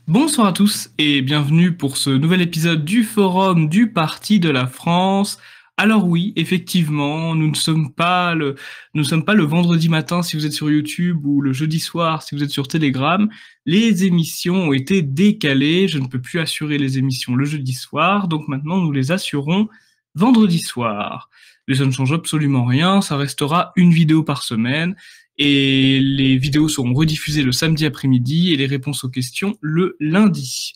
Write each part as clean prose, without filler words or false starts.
Bonsoir à tous et bienvenue pour ce nouvel épisode du Forum du Parti de la France. Alors oui, effectivement, nous ne sommes pas le vendredi matin si vous êtes sur YouTube ou le jeudi soir si vous êtes sur Telegram. Les émissions ont été décalées. Je ne peux plus assurer les émissions le jeudi soir, donc maintenant nous les assurons vendredi soir. Mais ça ne change absolument rien. Ça restera une vidéo par semaine et les vidéos seront rediffusées le samedi après-midi et les réponses aux questions le lundi.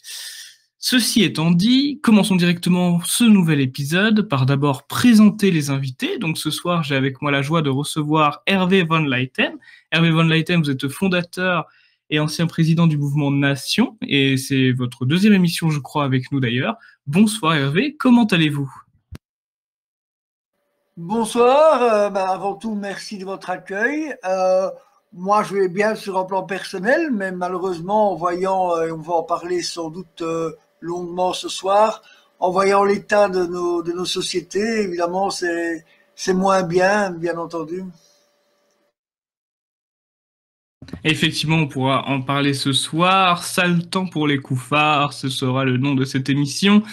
Ceci étant dit, commençons directement ce nouvel épisode par d'abord présenter les invités. Donc ce soir, j'ai avec moi la joie de recevoir Hervé Van Leiten. Hervé Van Leiten, vous êtes fondateur et ancien président du mouvement Nation, et c'est votre deuxième émission, je crois, avec nous d'ailleurs. Bonsoir Hervé, comment allez-vous? Bonsoir, avant tout, merci de votre accueil. Moi, je vais bien sur un plan personnel, mais malheureusement, en voyant, et on va en parler sans doute longuement ce soir, en voyant l'état de nos sociétés, évidemment, c'est moins bien, bien entendu. Effectivement, on pourra en parler ce soir. Sale temps pour les couffards, ce sera le nom de cette émission.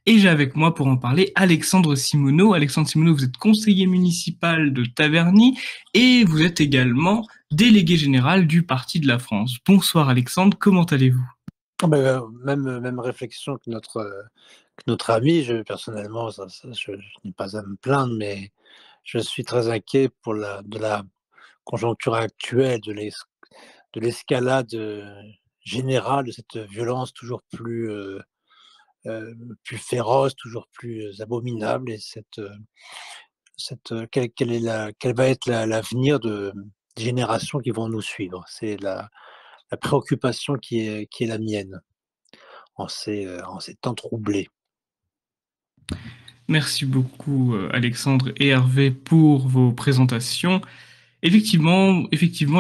Et j'ai avec moi pour en parler Alexandre Simoneau. Alexandre Simoneau, vous êtes conseiller municipal de Taverny et vous êtes également délégué général du Parti de la France. Bonsoir Alexandre, comment allez-vous? Même réflexion que notre ami. Personnellement, je n'ai pas à me plaindre, mais je suis très inquiet de la conjoncture actuelle, de l'escalade générale de cette violence toujours plus féroce, toujours plus abominable. Et quel va être l'avenir des générations qui vont nous suivre? C'est la préoccupation qui est la mienne en ces temps troublés. Merci beaucoup Alexandre et Hervé pour vos présentations. Effectivement,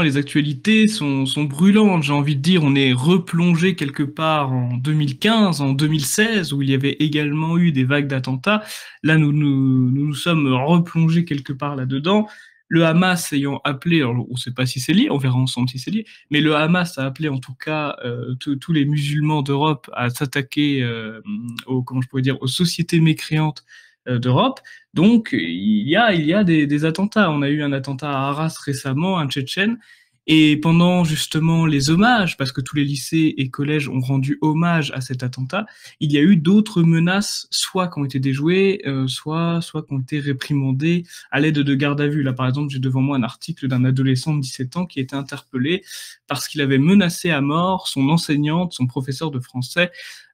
les actualités sont brûlantes. J'ai envie de dire, on est replongé quelque part en 2015, en 2016, où il y avait également eu des vagues d'attentats. Là, nous sommes replongés quelque part là-dedans. Le Hamas ayant appelé, alors on ne sait pas si c'est lié, on verra ensemble si c'est lié, mais le Hamas a appelé en tout cas tous les musulmans d'Europe à s'attaquer comment je pourrais dire, aux sociétés mécréantes d'Europe. Donc, il y a des attentats. On a eu un attentat à Arras récemment, un Tchétchène. Et pendant justement les hommages, parce que tous les lycées et collèges ont rendu hommage à cet attentat, il y a eu d'autres menaces, soit qui ont été déjouées, soit qui ont été réprimandées à l'aide de garde à vue. Là, par exemple, j'ai devant moi un article d'un adolescent de 17 ans qui a été interpellé parce qu'il avait menacé à mort son enseignante, son professeur de français,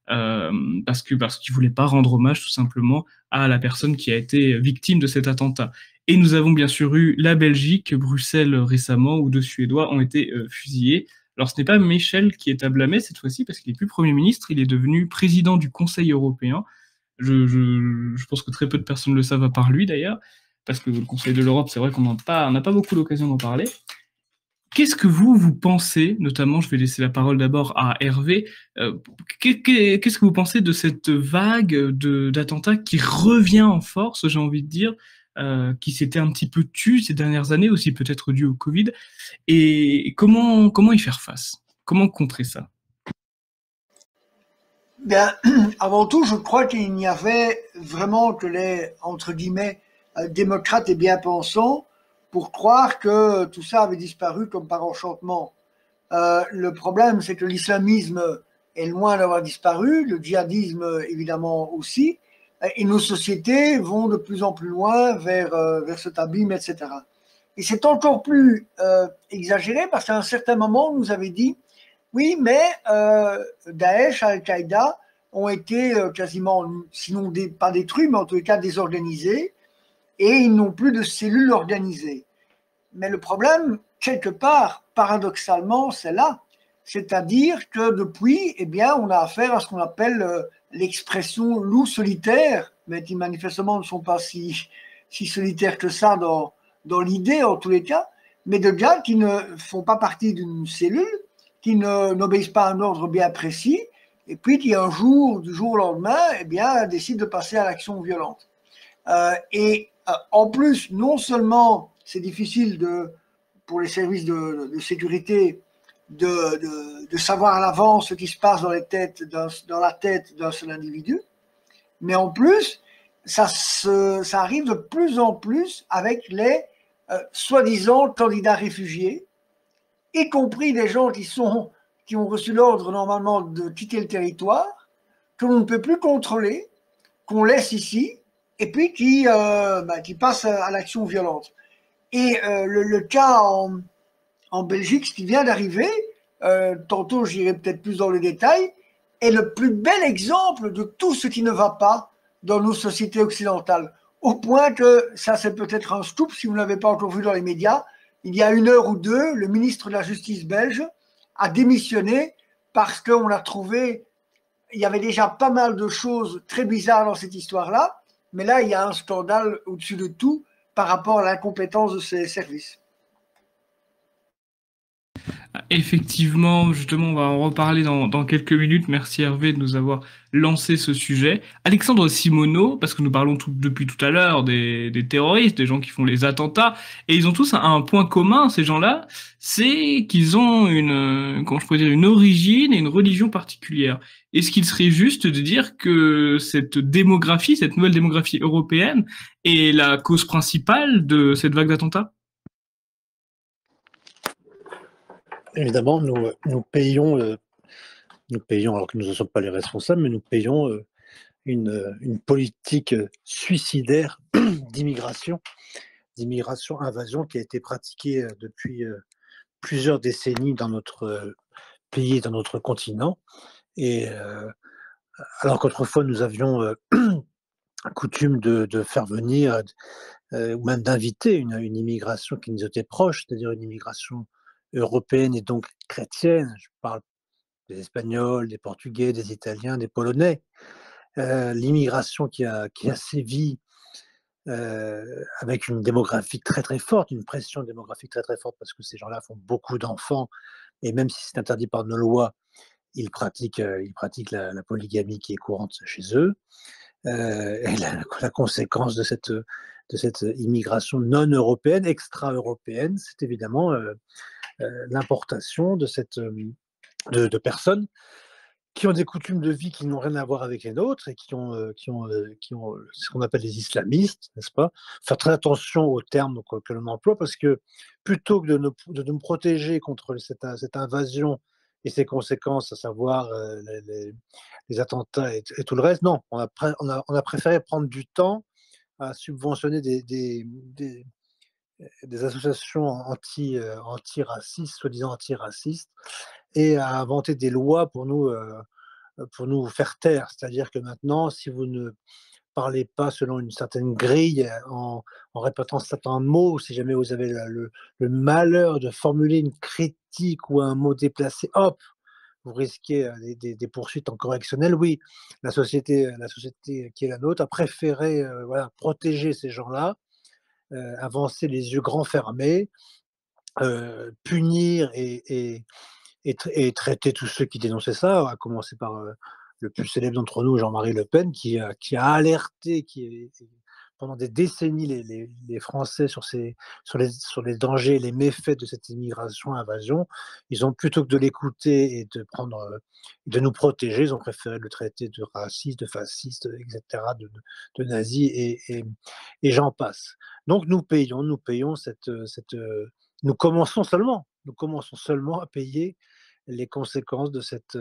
parce qu'il voulait pas rendre hommage tout simplement à la personne qui a été victime de cet attentat. Et nous avons bien sûr eu la Belgique, Bruxelles récemment, où deux Suédois ont été fusillés. Alors ce n'est pas Michel qui est à blâmer cette fois-ci, parce qu'il n'est plus Premier ministre, il est devenu président du Conseil européen. Je pense que très peu de personnes le savent à part lui d'ailleurs, parce que le Conseil de l'Europe, c'est vrai qu'on n'a pas beaucoup l'occasion d'en parler. Qu'est-ce que vous pensez, notamment, je vais laisser la parole d'abord à Hervé, qu'est-ce que vous pensez de cette vague d'attentats qui revient en force, j'ai envie de dire, qui s'était un petit peu tue ces dernières années, aussi peut-être dû au Covid, et comment y faire face? Comment contrer ça? Bien, avant tout, je crois qu'il n'y avait vraiment que les, entre guillemets, démocrates et bien-pensants pour croire que tout ça avait disparu comme par enchantement. Le problème, c'est que l'islamisme est loin d'avoir disparu, le djihadisme évidemment aussi, et nos sociétés vont de plus en plus loin vers cet abîme, etc. Et c'est encore plus exagéré parce qu'à un certain moment, on nous avait dit, oui, mais Daesh, Al-Qaïda ont été quasiment, sinon pas détruits, mais en tous les cas désorganisés, et ils n'ont plus de cellules organisées. Mais le problème, quelque part, paradoxalement, c'est là. C'est-à-dire que depuis, eh bien, on a affaire à ce qu'on appelle l'expression loup solitaire, mais qui manifestement ne sont pas si solitaires que ça dans l'idée, en tous les cas, mais de gars qui ne font pas partie d'une cellule, qui n'obéissent pas à un ordre bien précis, et puis qui un jour, du jour au lendemain, eh bien, décident de passer à l'action violente. En plus, non seulement c'est difficile pour les services de sécurité de savoir à l'avance ce qui se passe dans la tête d'un seul individu. Mais en plus, ça arrive de plus en plus avec les soi-disant candidats réfugiés, y compris des gens qui ont reçu l'ordre normalement de quitter le territoire, que l'on ne peut plus contrôler, qu'on laisse ici, et puis qui passent à l'action violente. Et le cas en Belgique, ce qui vient d'arriver, tantôt j'irai peut-être plus dans le détail, est le plus bel exemple de tout ce qui ne va pas dans nos sociétés occidentales. Au point que, ça c'est peut-être un scoop si vous ne l'avez pas encore vu dans les médias, il y a 1 heure ou 2, le ministre de la Justice belge a démissionné parce qu'on a trouvé, il y avait déjà pas mal de choses très bizarres dans cette histoire-là, mais là il y a un scandale au-dessus de tout par rapport à l'incompétence de ces services. Effectivement, justement, on va en reparler dans quelques minutes. Merci Hervé de nous avoir lancé ce sujet. Alexandre Simoneau, parce que nous parlons depuis tout à l'heure des terroristes, des gens qui font les attentats, et ils ont tous un point commun, ces gens-là, c'est qu'ils ont comment je pourrais dire, une origine et une religion particulière. Est-ce qu'il serait juste de dire que cette démographie, cette nouvelle démographie européenne, est la cause principale de cette vague d'attentats? Évidemment, nous payons, alors que nous ne sommes pas les responsables, mais nous payons une politique suicidaire d'immigration, invasion qui a été pratiquée depuis plusieurs décennies dans notre pays et dans notre continent. Et alors qu'autrefois nous avions coutume de faire venir ou même d'inviter une immigration qui nous était proche, c'est-à-dire une immigration européenne et donc chrétienne. Je parle des Espagnols, des Portugais, des Italiens, des Polonais. L'immigration qui a sévi avec une démographie très très forte, une pression démographique très très forte parce que ces gens-là font beaucoup d'enfants et même si c'est interdit par nos lois, ils pratiquent la polygamie qui est courante chez eux. Et la conséquence de cette immigration non européenne, extra-européenne, c'est évidemment l'importation de personnes qui ont des coutumes de vie qui n'ont rien à voir avec les nôtres et qui ont ce qu'on appelle les islamistes, n'est-ce pas? Faire très attention aux termes que l'on emploie parce que plutôt que de nous protéger contre cette invasion et ses conséquences, à savoir les attentats et tout le reste, non, on a préféré prendre du temps à subventionner des associations antiracistes, soi-disant antiracistes, et à inventer des lois pour nous faire taire. C'est-à-dire que maintenant, si vous ne parlez pas selon une certaine grille, en répétant certains mots, si jamais vous avez le malheur de formuler une critique ou un mot déplacé, hop, vous risquez des poursuites en correctionnel. Oui, la société qui est la nôtre a préféré voilà, protéger ces gens-là, avancer les yeux grands fermés, punir et traiter tous ceux qui dénonçaient ça, à commencer par le plus célèbre d'entre nous, Jean-Marie Le Pen, qui a alerté pendant des décennies les Français sur les dangers et les méfaits de cette immigration-invasion. Ils ont, plutôt que de l'écouter et de nous protéger, ils ont préféré le traiter de raciste, de fasciste, etc., de nazi, et j'en passe. Donc nous payons nous commençons seulement à payer les conséquences de cette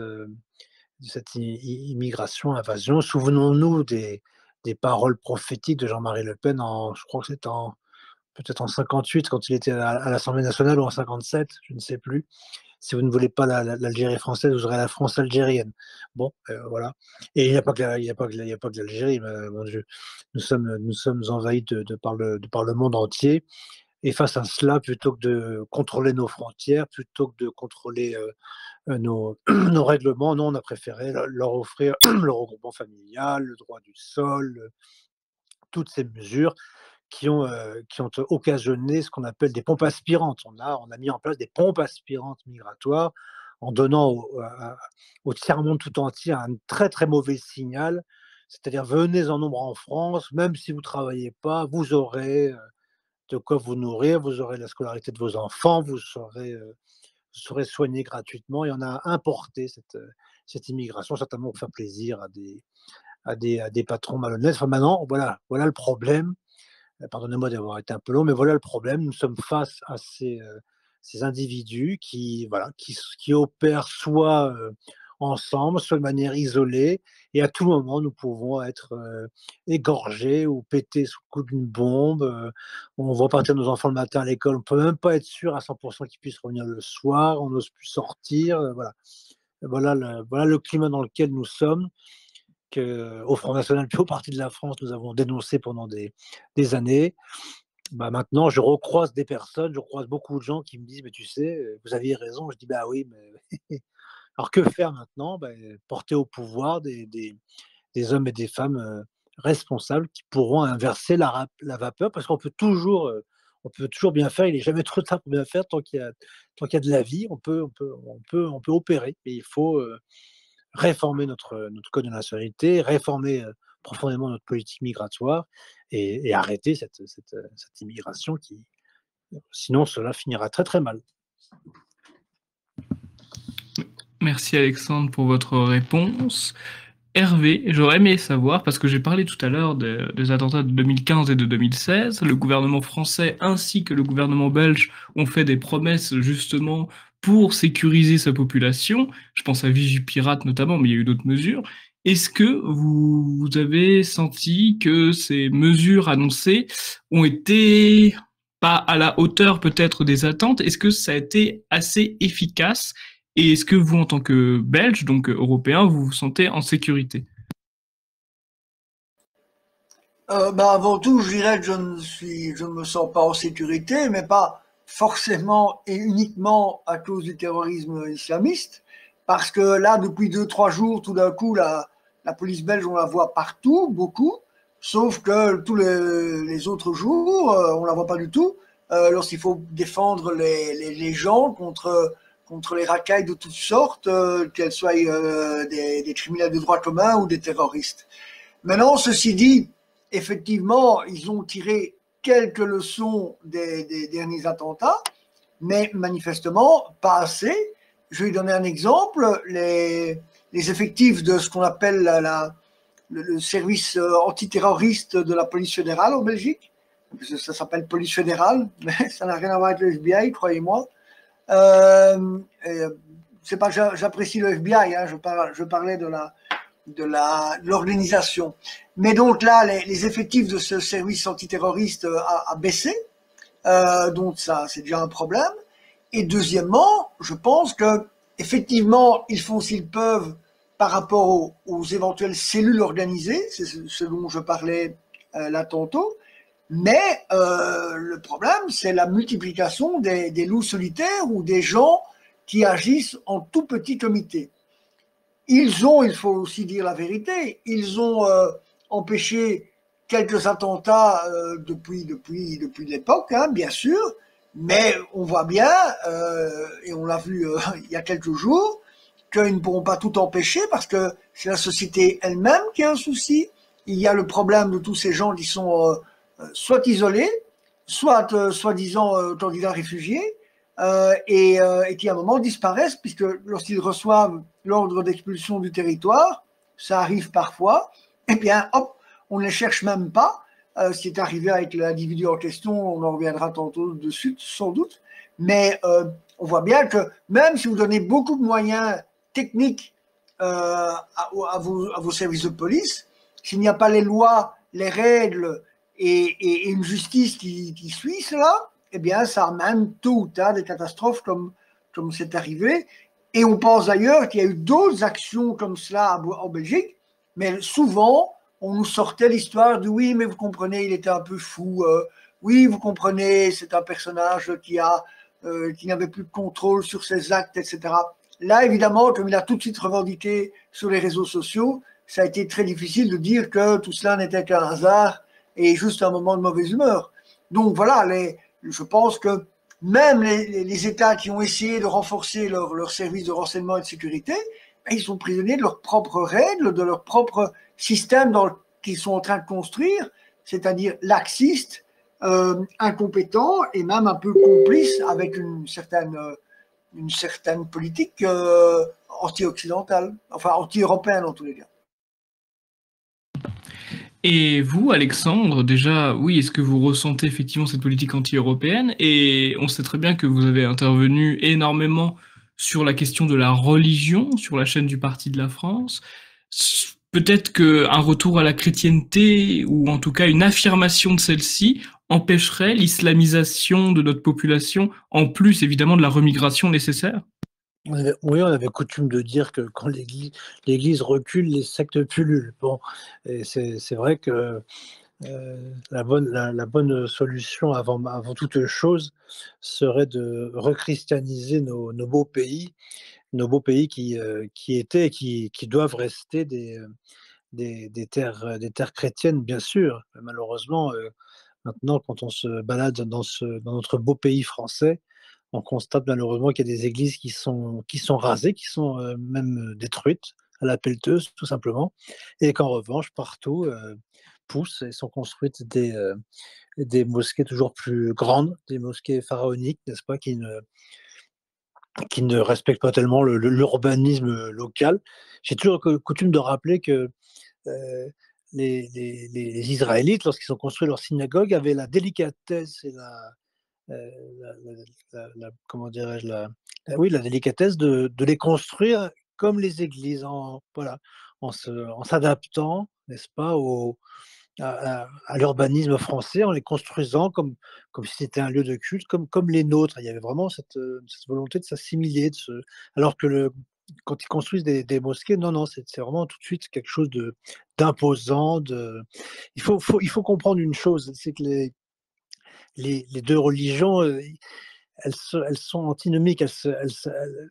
immigration-invasion. Souvenons-nous des paroles prophétiques de Jean-Marie Le Pen je crois que c'était peut-être en 58 quand il était à l'Assemblée nationale, ou en 57, je ne sais plus. Si vous ne voulez pas l'Algérie française, vous aurez la France algérienne. Bon, voilà. Et il n'y a pas que l'Algérie, mon Dieu. Nous sommes envahis par le monde entier. Et face à cela, plutôt que de contrôler nos frontières, plutôt que de contrôler nos règlements, nous, on a préféré leur offrir le regroupement familial, le droit du sol, toutes ces mesures qui ont occasionné ce qu'on appelle des pompes aspirantes. On a mis en place des pompes aspirantes migratoires en donnant au tiers-monde tout entier un très très mauvais signal, c'est-à-dire venez en nombre en France, même si vous ne travaillez pas, vous aurez de quoi vous nourrir, vous aurez la scolarité de vos enfants, vous serait soignée gratuitement et on a importé cette immigration, certainement pour faire plaisir à des patrons malhonnêtes. Enfin, maintenant, voilà le problème. Pardonnez-moi d'avoir été un peu long, mais voilà le problème. Nous sommes face à ces individus qui opèrent soit ensemble, soit de manière isolée, et à tout moment, nous pouvons être égorgés ou pétés sous le coup d'une bombe. On voit partir nos enfants le matin à l'école, on peut même pas être sûr à 100% qu'ils puissent revenir le soir, on n'ose plus sortir. Voilà. Voilà le climat dans lequel nous sommes, qu'au Front National puis au Parti de la France, nous avons dénoncé pendant des années. Bah, maintenant, je recroise des personnes, je croise beaucoup de gens qui me disent: «Mais tu sais, vous aviez raison». Je dis: «Bah oui, mais» alors que faire maintenant? Porter au pouvoir des hommes et des femmes, responsables qui pourront inverser la vapeur parce on peut toujours bien faire. Il est jamais trop tard pour bien faire tant qu'il y a de la vie, on peut opérer et il faut, réformer notre code de la nationalité, réformer, profondément notre politique migratoire et arrêter cette immigration qui sinon cela finira très, très mal. Merci Alexandre pour votre réponse. Hervé, j'aurais aimé savoir, parce que j'ai parlé tout à l'heure des attentats de 2015 et de 2016, le gouvernement français ainsi que le gouvernement belge ont fait des promesses justement pour sécuriser sa population. Je pense à Vigipirate notamment, mais il y a eu d'autres mesures. Est-ce que vous avez senti que ces mesures annoncées ont été pas à la hauteur peut-être des attentes? Est-ce que ça a été assez efficace? Et est-ce que vous, en tant que Belge, donc européen, vous vous sentez en sécurité? Avant tout, je dirais que je ne me sens pas en sécurité, mais pas forcément et uniquement à cause du terrorisme islamiste, parce que là, depuis 2, 3 jours, tout d'un coup, la police belge, on la voit partout, beaucoup, sauf que tous les autres jours, on la voit pas du tout, lorsqu'il faut défendre les gens contre les racailles de toutes sortes, qu'elles soient des criminels de droit commun ou des terroristes. Maintenant, ceci dit, effectivement, ils ont tiré quelques leçons des derniers attentats, mais manifestement pas assez. Je vais donner un exemple. Les effectifs de ce qu'on appelle le service antiterroriste de la police fédérale en Belgique, ça s'appelle police fédérale, mais ça n'a rien à voir avec le FBI, croyez-moi. C'est pas que j'apprécie le FBI, hein, je parlais de l'organisation. Mais donc là, les effectifs de ce service antiterroriste a baissé, donc ça, c'est déjà un problème. Et deuxièmement, je pense que effectivement, ils font s'ils peuvent par rapport aux éventuelles cellules organisées, c'est ce dont je parlais là tantôt. Mais le problème, c'est la multiplication des loups solitaires ou des gens qui agissent en tout petit comité. Il faut aussi dire la vérité, ils ont empêché quelques attentats depuis l'époque, hein, bien sûr, mais on voit bien, et on l'a vu il y a quelques jours, qu'ils ne pourront pas tout empêcher parce que c'est la société elle-même qui a un souci. Il y a le problème de tous ces gens qui sont soit isolés, soit soi-disant candidats réfugiés, et qui à un moment disparaissent, puisque lorsqu'ils reçoivent l'ordre d'expulsion du territoire, ça arrive parfois, eh bien, hop, on ne les cherche même pas. Ce qui est arrivé avec l'individu en question, on en reviendra tantôt dessus, sans doute. Mais on voit bien que même si vous donnez beaucoup de moyens techniques à vos services de police, s'il n'y a pas les lois, les règles et une justice qui suit cela, eh bien, ça amène tôt ou tard des catastrophes comme c'est arrivé. Et on pense d'ailleurs qu'il y a eu d'autres actions comme cela en Belgique, mais souvent, on nous sortait l'histoire de oui, mais vous comprenez, il était un peu fou. Oui, vous comprenez, c'est un personnage qui n'avait plus de contrôle sur ses actes, etc. Là, évidemment, comme il a tout de suite revendiqué sur les réseaux sociaux, ça a été très difficile de dire que tout cela n'était qu'un hasard et juste un moment de mauvaise humeur. Donc voilà, je pense que même les États qui ont essayé de renforcer leur service de renseignement et de sécurité, ils sont prisonniers de leurs propres règles, de leur propre système qu'ils sont en train de construire, c'est-à-dire laxiste, incompétent et même un peu complice avec une certaine une certaine politique anti-occidentale, enfin anti-européenne en tous les cas. Et vous, Alexandre, déjà, oui, est-ce que vous ressentez effectivement cette politique anti-européenne? Et on sait très bien que vous avez intervenu énormément sur la question de la religion sur la chaîne du Parti de la France. Peut-être qu'un retour à la chrétienté, ou en tout cas une affirmation de celle-ci, empêcherait l'islamisation de notre population, en plus évidemment de la remigration nécessaire? Oui, on avait coutume de dire que quand l'Église recule, les sectes pullulent. Bon, et c'est vrai que la bonne solution avant toute chose serait de rechristianiser nos beaux pays qui étaient et qui doivent rester des terres chrétiennes, bien sûr. Malheureusement, maintenant, quand on se balade dans notre beau pays français, on constate malheureusement qu'il y a des églises qui sont rasées, qui sont même détruites à la pelleteuse, tout simplement, et qu'en revanche, partout, poussent et sont construites des mosquées toujours plus grandes, des mosquées pharaoniques, n'est-ce pas, qui ne respectent pas tellement l'urbanisme local. J'ai toujours coutume de rappeler que les Israélites, lorsqu'ils ont construit leur synagogue, avaient la délicatesse et euh, comment dirais-je, oui, la délicatesse de les construire comme les églises, voilà, en s'adaptant, n'est-ce pas, à l'urbanisme français, en les construisant comme si c'était un lieu de culte, comme les nôtres. Il y avait vraiment cette volonté de s'assimiler, alors que quand ils construisent des mosquées, non, non, c'est vraiment tout de suite quelque chose d'imposant. Il faut comprendre une chose, c'est que les deux religions, elles sont antinomiques.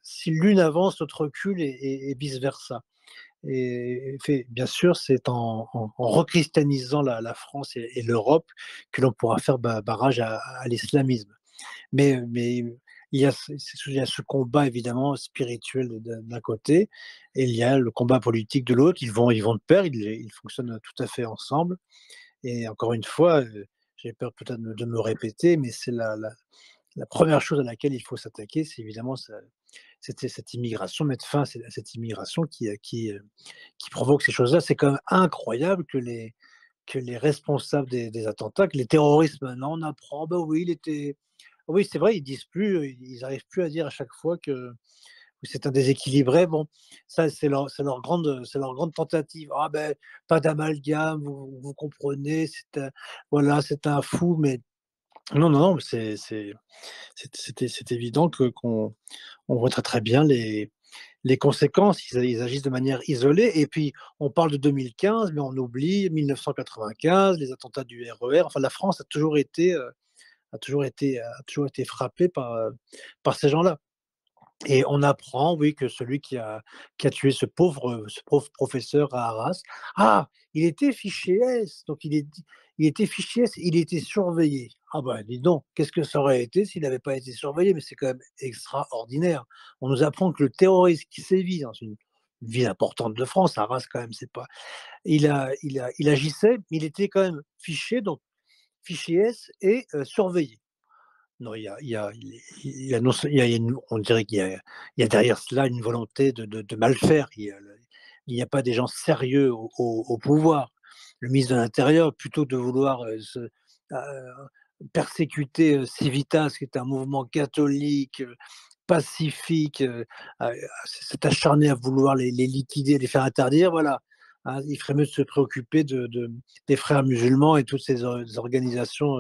Si l'une avance, l'autre recule et vice-versa. Et bien sûr, c'est en rechristianisant la France et l'Europe que l'on pourra faire barrage à l'islamisme. Mais il y a ce combat évidemment spirituel d'un côté, et il y a le combat politique de l'autre. Ils vont de pair, ils fonctionnent tout à fait ensemble. Et encore une fois, j'ai peur peut-être de me répéter, mais c'est la première chose à laquelle il faut s'attaquer, c'est évidemment cette immigration, mettre fin à cette immigration qui provoque ces choses-là. C'est quand même incroyable que les responsables des attentats, que les terroristes maintenant, on apprend, bah oui, il était. Oui, c'est vrai, ils disent plus, ils n'arrivent plus à dire à chaque fois que c'est un déséquilibré. Bon, ça, c'est leur grande tentative. Ah ben, pas d'amalgame, vous comprenez, voilà, c'est un fou, mais non, non, non, c'est évident on voit très, très bien les conséquences. Ils agissent de manière isolée, et puis on parle de 2015, mais on oublie 1995, les attentats du RER. Enfin, la France a toujours été frappée par ces gens-là. Et on apprend, oui, que celui qui a tué ce pauvre professeur à Arras, ah! Il était fiché S, donc il était fiché S, il était surveillé. Ah bah, dis donc, qu'est-ce que ça aurait été s'il n'avait pas été surveillé? Mais c'est quand même extraordinaire. On nous apprend que le terroriste qui sévit dans une ville importante de France, Arras quand même, c'est pas il agissait, il était quand même fiché, donc fiché S et surveillé. Non, il y a on dirait il y a derrière cela une volonté de mal faire. Il y a pas des gens sérieux au pouvoir. Le ministre de l'intérieur, plutôt que de vouloir, persécuter, Civitas, qui est un mouvement catholique, pacifique, s'est acharné à vouloir les liquider, les faire interdire, voilà. Hein, il ferait mieux de se préoccuper des frères musulmans et toutes ces organisations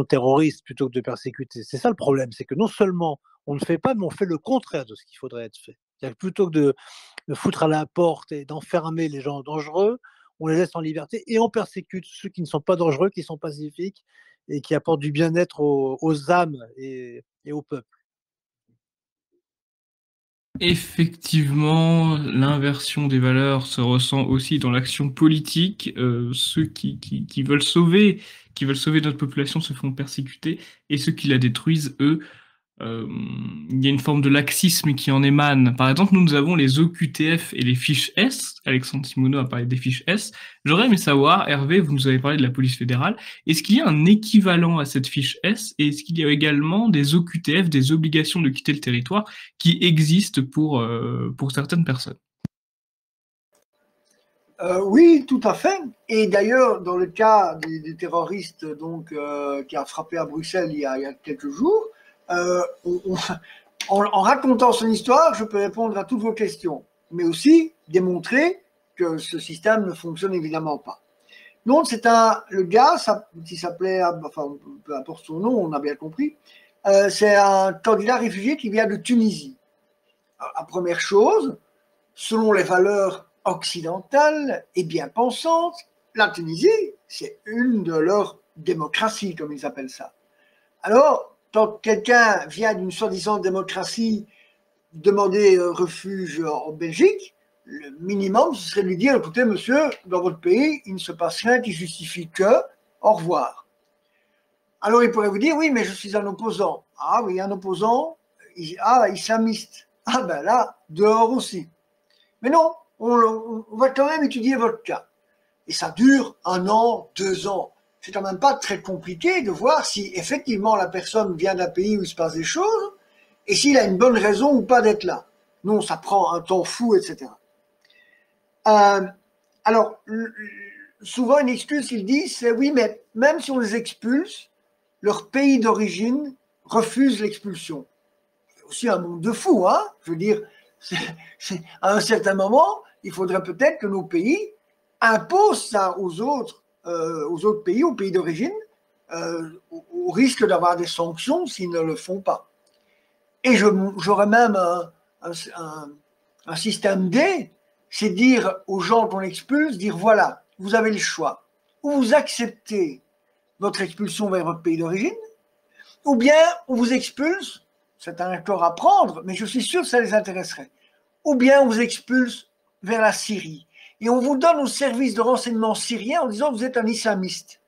terroristes, plutôt que de persécuter. C'est ça le problème, c'est que non seulement on ne fait pas, mais on fait le contraire de ce qu'il faudrait être fait. C'est-à-dire que plutôt que de foutre à la porte et d'enfermer les gens dangereux, on les laisse en liberté et on persécute ceux qui ne sont pas dangereux, qui sont pacifiques et qui apportent du bien-être aux âmes et au peuple. Effectivement, l'inversion des valeurs se ressent aussi dans l'action politique. Ceux qui veulent sauver notre population se font persécuter, et ceux qui la détruisent, eux, il y a une forme de laxisme qui en émane. Par exemple, nous avons les OQTF et les fiches S. Alexandre Simoneau a parlé des fiches S. J'aurais aimé savoir, Hervé, vous nous avez parlé de la police fédérale, est-ce qu'il y a un équivalent à cette fiche S et est-ce qu'il y a également des OQTF, des obligations de quitter le territoire, qui existent pour certaines personnes? Oui, tout à fait. Et d'ailleurs, dans le cas des terroristes donc, qui a frappé à Bruxelles il y a quelques jours, en racontant son histoire, je peux répondre à toutes vos questions, mais aussi démontrer que ce système ne fonctionne évidemment pas. Donc, le gars, qui s'appelait, enfin, peu importe son nom, on a bien compris, c'est un candidat réfugié qui vient de Tunisie. La première chose, selon les valeurs occidentales et bien pensantes, la Tunisie, c'est une de leurs démocraties, comme ils appellent ça. Alors, quand quelqu'un vient d'une soi-disant démocratie demander refuge en Belgique, le minimum, ce serait de lui dire, écoutez, monsieur, dans votre pays, il ne se passe rien qui justifie que, au revoir. Alors, il pourrait vous dire, oui, mais je suis un opposant. Ah oui, un opposant, islamiste. Ah ben là, dehors aussi. Mais non, on va quand même étudier votre cas. Et ça dure 1 an, 2 ans. C'est quand même pas très compliqué de voir si effectivement la personne vient d'un pays où il se passe des choses et s'il a une bonne raison ou pas d'être là. Non, ça prend un temps fou, etc. Alors, souvent une excuse qu'ils disent, c'est oui, mais même si on les expulse, leur pays d'origine refuse l'expulsion. C'est aussi un monde de fous, hein. Je veux dire, à un certain moment, il faudrait peut-être que nos pays imposent ça aux autres pays, aux pays d'origine, au risque d'avoir des sanctions s'ils ne le font pas. Et j'aurais même un système D, c'est dire aux gens qu'on expulse, dire voilà, vous avez le choix. Ou vous acceptez votre expulsion vers votre pays d'origine, ou bien on vous expulse, c'est un accord à prendre, mais je suis sûr que ça les intéresserait. Ou bien on vous expulse vers la Syrie. Et on vous donne au service de renseignement syrien en disant que vous êtes un islamiste.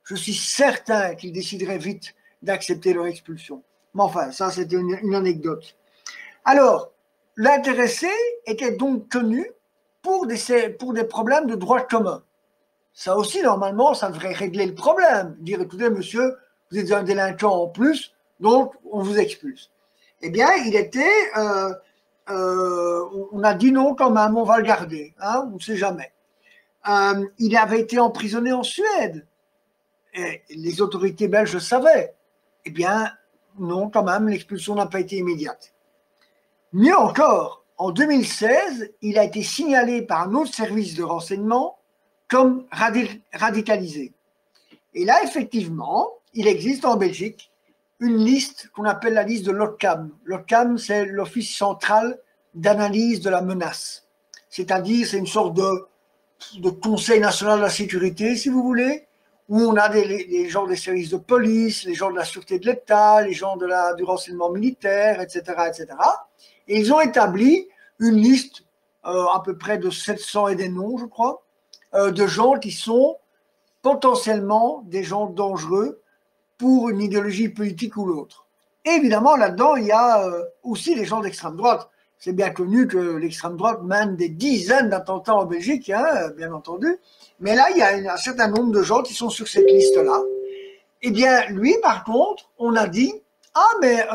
Je suis certain qu'ils décideraient vite d'accepter leur expulsion. Mais enfin, ça c'était une anecdote. Alors, l'intéressé était donc tenu pour des problèmes de droit commun. Ça aussi, normalement, ça devrait régler le problème. Dire, écoutez, monsieur, vous êtes un délinquant en plus, donc on vous expulse. Eh bien, on a dit non quand même, on va le garder, hein, on ne sait jamais. Il avait été emprisonné en Suède. Et les autorités belges le savaient. Eh bien, non, quand même, l'expulsion n'a pas été immédiate. Mieux encore, en 2016, il a été signalé par un autre service de renseignement comme radicalisé. Et là, effectivement, il existe en Belgique une liste qu'on appelle la liste de l'OCAM. L'OCAM, c'est l'Office central d'analyse de la menace. C'est-à-dire, c'est une sorte de Conseil national de la sécurité, si vous voulez, où on a les gens des services de police, les gens de la sûreté de l'État, les gens du renseignement militaire, etc., etc. Et ils ont établi une liste à peu près de 700 et des noms, je crois, de gens qui sont potentiellement des gens dangereux pour une idéologie politique ou l'autre. Et évidemment, là-dedans, il y a aussi les gens d'extrême droite. C'est bien connu que l'extrême droite mène des dizaines d'attentats en Belgique, hein, bien entendu. Mais là, il y a un certain nombre de gens qui sont sur cette liste-là. Eh bien, lui, par contre, on a dit, ah, mais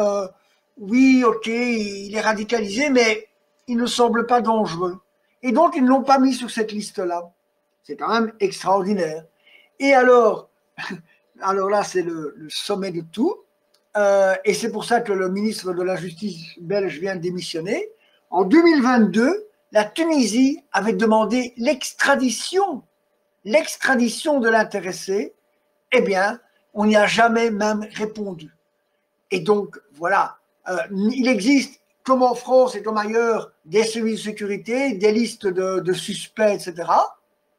oui, ok, il est radicalisé, mais il ne semble pas dangereux. Et donc, ils ne l'ont pas mis sur cette liste-là. C'est quand même extraordinaire. Et alors là, c'est le sommet de tout. Et c'est pour ça que le ministre de la Justice belge vient de démissionner. En 2022, la Tunisie avait demandé l'extradition de l'intéressé. Eh bien, on n'y a jamais même répondu. Et donc, voilà, il existe, comme en France et comme ailleurs, des services de sécurité, des listes de suspects, etc.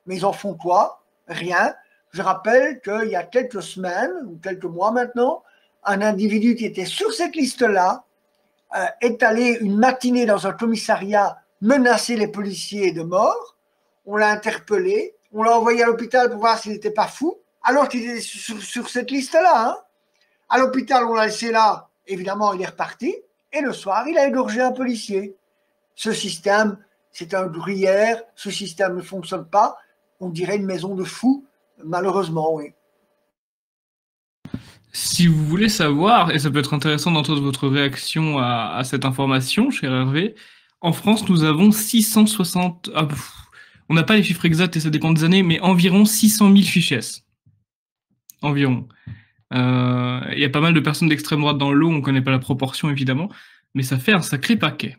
Mais ils en font quoi? Rien. Je rappelle qu'il y a quelques semaines, ou quelques mois maintenant, un individu qui était sur cette liste-là est allé une matinée dans un commissariat menacer les policiers de mort. On l'a interpellé, on l'a envoyé à l'hôpital pour voir s'il n'était pas fou, alors qu'il était sur cette liste-là. Hein. À l'hôpital, on l'a laissé là Évidemment, il est reparti et le soir, il a égorgé un policier. Ce système, c'est un gruyère, ce système ne fonctionne pas. On dirait une maison de fous, malheureusement, oui. Si vous voulez savoir, et ça peut être intéressant d'entendre votre réaction à cette information, cher Hervé, en France, nous avons 660... on n'a pas les chiffres exacts et ça dépend des années, mais environ 600 000 fichiers S. Environ. Il y a pas mal de personnes d'extrême droite dans le lot, on ne connaît pas la proportion évidemment, mais ça fait un sacré paquet.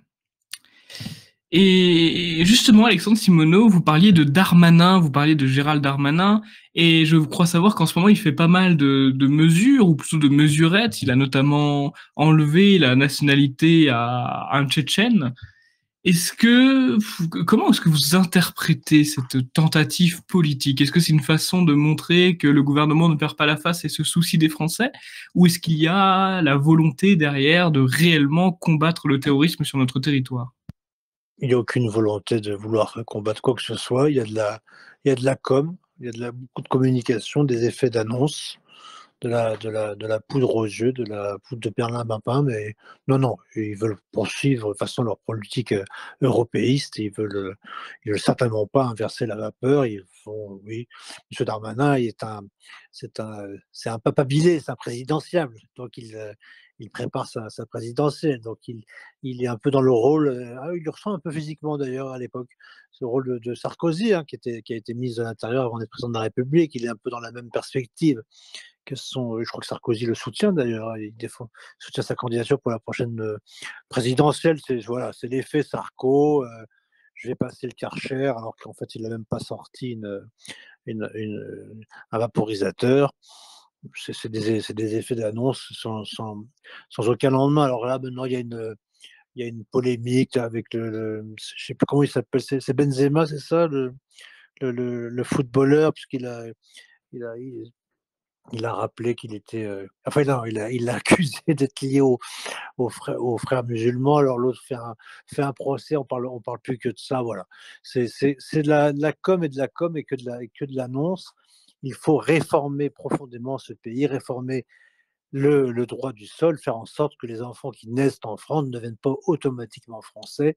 Et justement, Alexandre Simoneau, vous parliez de Darmanin, vous parliez de Gérald Darmanin, et je crois savoir qu'en ce moment, il fait pas mal de mesures, ou plutôt de mesurettes. Il a notamment enlevé la nationalité à un Tchétchène. Comment est-ce que vous interprétez cette tentative politique? Est-ce que c'est une façon de montrer que le gouvernement ne perd pas la face et se soucie des Français? Ou est-ce qu'il y a la volonté derrière de réellement combattre le terrorisme sur notre territoire? Il n'y a aucune volonté de vouloir combattre quoi que ce soit. Il y a de la com, beaucoup de communication, des effets d'annonce, de la poudre aux yeux, de la poudre de perlimpinpin, mais non, ils veulent poursuivre de façon leur politique européiste. Ils veulent certainement pas inverser la vapeur. Oui, M. Darmanin, c'est un papabilé, c'est un présidentiable. Donc il prépare sa présidentielle. Donc il est un peu dans le rôle. Il lui ressemble un peu physiquement d'ailleurs à l'époque. Ce rôle de Sarkozy, hein, qui a été ministre de l'Intérieur avant d'être président de la République. Il est un peu dans la même perspective. Je crois que Sarkozy le soutient d'ailleurs, il soutient sa candidature pour la prochaine présidentielle. C'est l'effet Sarko, je vais passer le Karcher, alors qu'en fait il n'a même pas sorti un vaporisateur. C'est des effets d'annonce sans aucun lendemain. Alors là, maintenant, il y a une polémique avec je ne sais plus comment il s'appelle, c'est Benzema, c'est ça, le footballeur, puisqu'il a, il a, il a rappelé qu'il était. Enfin, non, il l'a accusé d'être lié aux frères musulmans. Alors, l'autre fait un procès, on parle plus que de ça. Voilà. C'est de la com et de la com et que de l'annonce. Il faut réformer profondément ce pays, réformer le droit du sol, faire en sorte que les enfants qui naissent en France ne deviennent pas automatiquement français.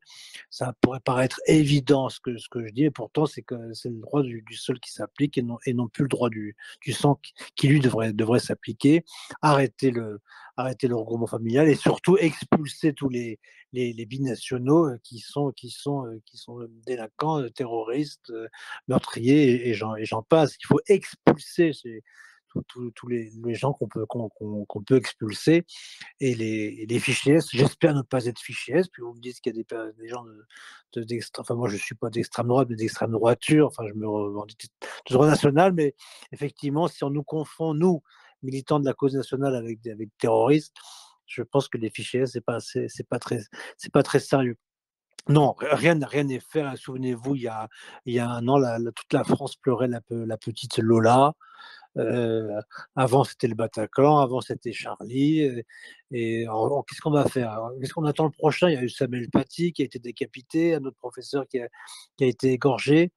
Ça pourrait paraître évident ce que je dis, et pourtant c'est le droit du sol qui s'applique et non plus le droit du sang qui lui devrait s'appliquer. Arrêter le regroupement familial et surtout expulser tous les binationaux qui sont délinquants, terroristes, meurtriers et j'en passe. Il faut expulser tous les gens qu'on peut expulser et les fichiers S. J'espère ne pas être fichier S. Puis vous me dites qu'il y a des gens enfin moi je suis pas d'extrême droite, mais d'extrême droiture. Enfin je me revendique de droit national, mais effectivement si on nous confond, nous militants de la cause nationale, avec terroristes, je pense que les fichiers S c'est pas très sérieux. Non, rien n'est fait. Souvenez-vous, il y a un an, toute la France pleurait la petite Lola. Avant c'était le Bataclan, avant c'était Charlie, qu'est-ce qu'on va faire? Qu'est-ce qu'on attend le prochain? Il y a eu Samuel Paty qui a été décapité, un autre professeur qui a été égorgé.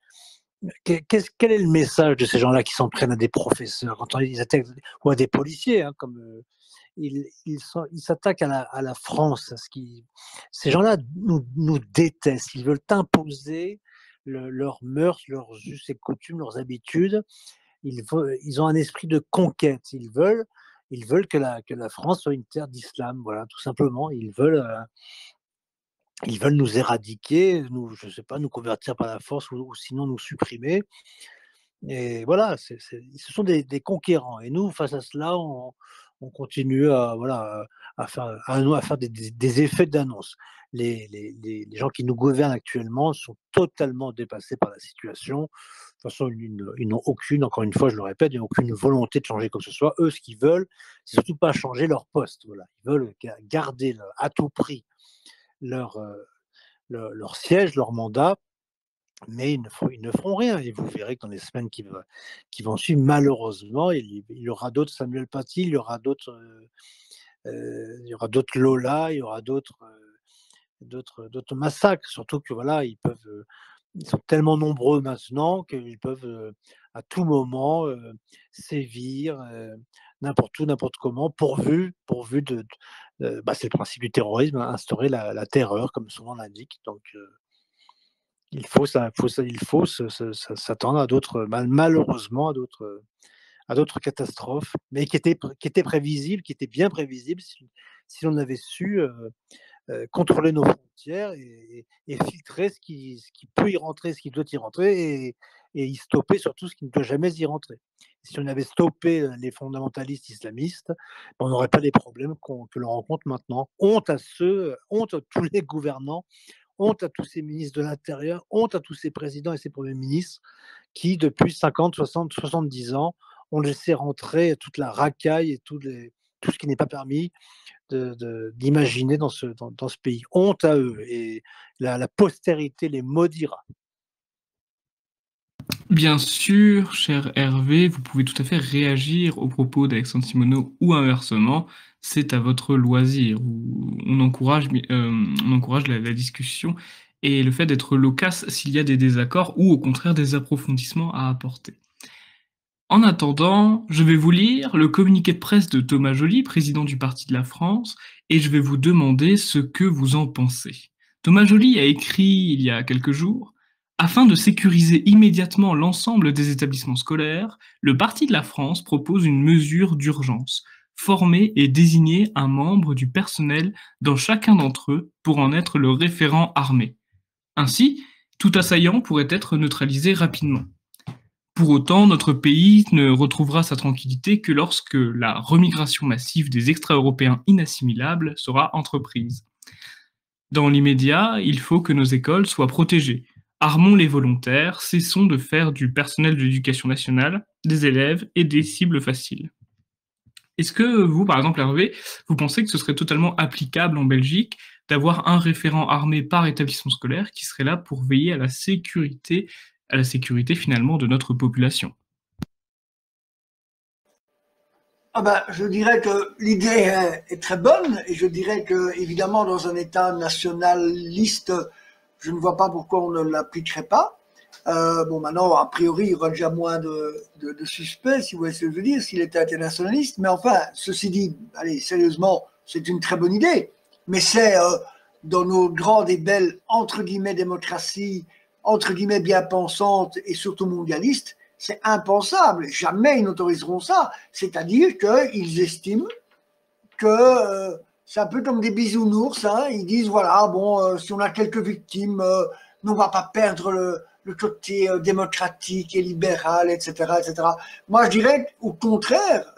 Quel est le message de ces gens-là qui s'en prennent à des professeurs quand ils attaquent, ou à des policiers, hein, comme ils s'attaquent à la France, ces gens-là nous détestent, ils veulent imposer leurs mœurs, leurs us et coutumes, leurs habitudes. Ils ont un esprit de conquête. Ils veulent que la France soit une terre d'islam. Voilà, tout simplement. Ils veulent nous éradiquer, je sais pas, nous convertir par la force ou sinon nous supprimer. Et voilà, ce sont des conquérants. Et nous, face à cela, on continue à faire des effets d'annonce. Les gens qui nous gouvernent actuellement sont totalement dépassés par la situation. De toute façon, ils n'ont aucune, encore une fois, je le répète, ils n'ont aucune volonté de changer quoi que ce soit. Eux, ce qu'ils veulent, c'est surtout pas changer leur poste. Voilà. Ils veulent garder à tout prix leur siège, leur mandat, mais ils ne feront rien. Et vous verrez que dans les semaines qui vont suivre, malheureusement, il y aura d'autres Samuel Paty, il y aura d'autres Lola, il y aura d'autres massacres. Surtout que voilà, ils sont tellement nombreux maintenant qu'ils peuvent à tout moment sévir, n'importe où, n'importe comment, pourvu c'est le principe du terrorisme, hein, instaurer la terreur, comme son nom l'indique. Donc, il faut s'attendre à d'autres, malheureusement, à d'autres catastrophes, mais qui étaient prévisibles, qui étaient bien prévisibles si l'on avait su contrôler nos frontières et filtrer ce qui peut y rentrer, ce qui doit y rentrer et y stopper surtout ce qui ne doit jamais y rentrer. Si on avait stoppé les fondamentalistes islamistes, on n'aurait pas les problèmes que l'on rencontre maintenant. Honte à tous les gouvernants, honte à tous ces ministres de l'Intérieur, honte à tous ces présidents et ces premiers ministres qui, depuis 50, 60, 70 ans, ont laissé rentrer toute la racaille et tout ce qui n'est pas permis d'imaginer dans ce pays. Honte à eux, et la postérité les maudira. Bien sûr, cher Hervé, vous pouvez tout à fait réagir aux propos d'Alexandre Simoneau ou inversement, c'est à votre loisir. On encourage la discussion et le fait d'être loquace s'il y a des désaccords ou au contraire des approfondissements à apporter. En attendant, je vais vous lire le communiqué de presse de Thomas Joly, président du Parti de la France, et je vais vous demander ce que vous en pensez. Thomas Joly a écrit il y a quelques jours: afin de sécuriser immédiatement l'ensemble des établissements scolaires, le Parti de la France propose une mesure d'urgence: former et désigner un membre du personnel dans chacun d'entre eux pour en être le référent armé. Ainsi, tout assaillant pourrait être neutralisé rapidement. Pour autant, notre pays ne retrouvera sa tranquillité que lorsque la remigration massive des extra-européens inassimilables sera entreprise. Dans l'immédiat, il faut que nos écoles soient protégées. Armons les volontaires, cessons de faire du personnel de l'éducation nationale des élèves et des cibles faciles. Est-ce que vous, par exemple, Hervé, vous pensez que ce serait totalement applicable en Belgique d'avoir un référent armé par établissement scolaire qui serait là pour veiller à la sécurité finalement de notre population? Je dirais que l'idée est très bonne et je dirais que, évidemment, dans un État nationaliste, je ne vois pas pourquoi on ne l'appliquerait pas. Maintenant, a priori, il y aura déjà moins de suspects, si vous voyez ce que je veux dire, s'il était internationaliste. Mais enfin, ceci dit, allez, sérieusement, c'est une très bonne idée. Mais c'est dans nos grandes et belles, entre guillemets, démocraties, entre guillemets, bien pensantes et surtout mondialistes, c'est impensable. Jamais ils n'autoriseront ça. C'est-à-dire qu'ils estiment que c'est un peu comme des bisounours. Hein. Ils disent, voilà, si on a quelques victimes, on ne va pas perdre le côté démocratique et libéral, etc., etc. Moi, je dirais au contraire,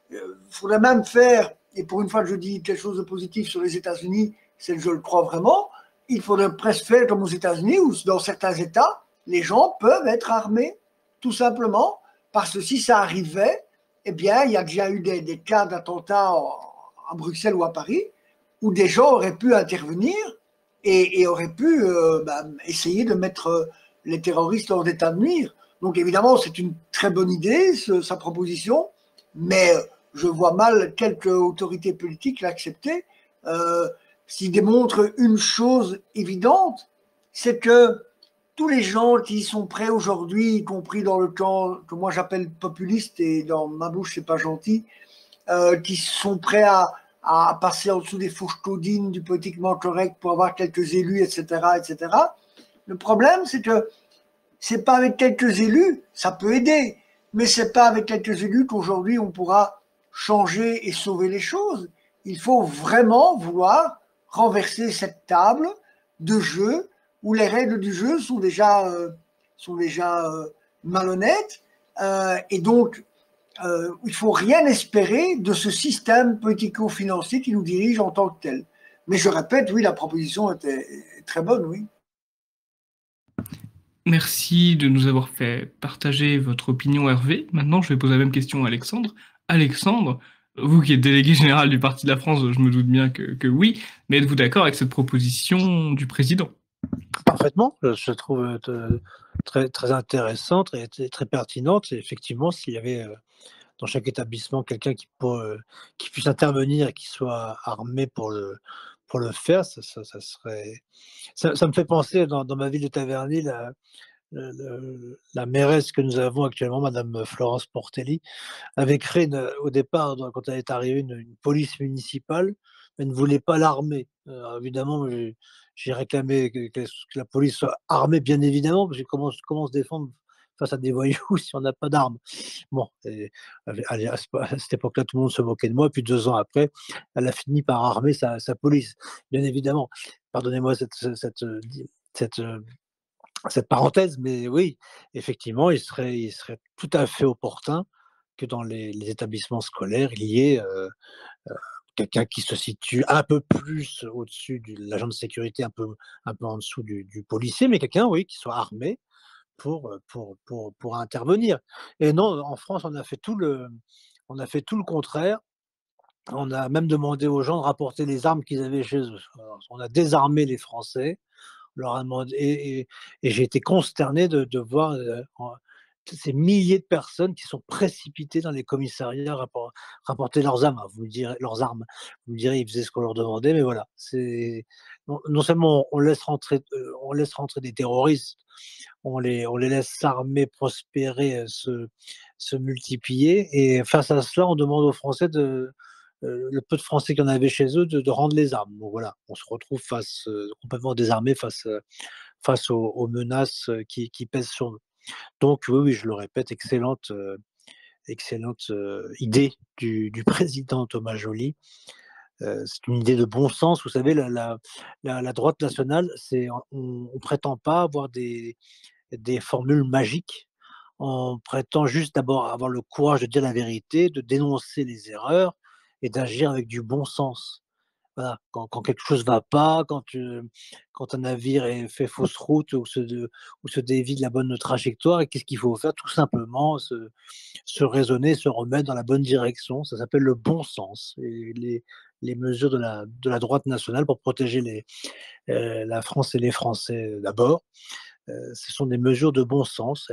il faudrait même faire, et pour une fois que je dis quelque chose de positif sur les États-Unis, c'est que je le crois vraiment, il faudrait presque faire comme aux États-Unis, où dans certains États, les gens peuvent être armés, tout simplement, parce que si ça arrivait, eh bien, il y a déjà eu des cas d'attentats à Bruxelles ou à Paris, où des gens auraient pu intervenir et auraient pu essayer de mettre les terroristes hors d'état de nuire. Donc évidemment, c'est une très bonne idée, sa proposition, mais je vois mal quelques autorités politiques l'accepter. S'il démontre une chose évidente, c'est que tous les gens qui sont prêts aujourd'hui, y compris dans le camp que moi j'appelle populiste, et dans ma bouche c'est pas gentil, qui sont prêts à passer en dessous des fourches caudines du politiquement correct pour avoir quelques élus, etc., etc. Le problème, c'est que c'est pas avec quelques élus, ça peut aider, mais c'est pas avec quelques élus qu'aujourd'hui on pourra changer et sauver les choses. Il faut vraiment vouloir renverser cette table de jeu où les règles du jeu sont déjà malhonnêtes et donc il ne faut rien espérer de ce système politico-financier qui nous dirige en tant que tel. Mais je répète, oui, la proposition était très bonne, oui. Merci de nous avoir fait partager votre opinion, Hervé. Maintenant, je vais poser la même question à Alexandre. Alexandre, vous qui êtes délégué général du Parti de la France, je me doute bien que oui, mais êtes-vous d'accord avec cette proposition du président? Parfaitement, je trouve très, très intéressante et très pertinente. Et effectivement, s'il y avait dans chaque établissement quelqu'un qui puisse intervenir et qui soit armé pour le faire, ça serait. Ça me fait penser dans ma ville de Taverny, la mairesse que nous avons actuellement, Madame Florence Portelli, avait créé au départ, quand elle est arrivée, une police municipale. Elle ne voulait pas l'armer. Évidemment, j'ai réclamé que la police soit armée, bien évidemment, parce que comment se défendre face à des voyous si on n'a pas d'armes? Bon, et allez, à cette époque-là, tout le monde se moquait de moi. Puis 2 ans après, elle a fini par armer sa police, bien évidemment. Pardonnez-moi cette, cette parenthèse, mais oui, effectivement, il serait tout à fait opportun que dans les établissements scolaires, il y ait, quelqu'un qui se situe un peu plus au-dessus de l'agent de sécurité, un peu en dessous du policier, mais quelqu'un, oui, qui soit armé pour intervenir. Et non, en France, on a fait tout le contraire. On a même demandé aux gens de rapporter les armes qu'ils avaient chez eux. Alors, on a désarmé les Français, on leur a demandé, et j'ai été consterné de voir, ces milliers de personnes qui sont précipitées dans les commissariats rapporter leurs armes. Alors vous me direz: «Ils faisaient ce qu'on leur demandait», mais voilà, non seulement on laisse rentrer des terroristes, on les laisse s'armer, prospérer, se multiplier, et face à cela, on demande aux Français le peu de Français qu'il y en avait chez eux, de rendre les armes. Donc voilà, on se retrouve complètement désarmés face aux menaces, qui pèsent sur nous. Donc oui, oui, je le répète, excellente, idée du président Thomas Joly. C'est une idée de bon sens. Vous savez, la droite nationale, on prétend pas avoir des formules magiques. On prétend juste d'abord avoir le courage de dire la vérité, de dénoncer les erreurs et d'agir avec du bon sens. Voilà, quand quelque chose va pas, quand un navire fait fausse route ou se dévie de la bonne trajectoire, et qu'est-ce qu'il faut faire? Tout simplement se raisonner, se remettre dans la bonne direction. Ça s'appelle le bon sens, et les mesures de la droite nationale pour protéger la France et les Français, d'abord, ce sont des mesures de bon sens,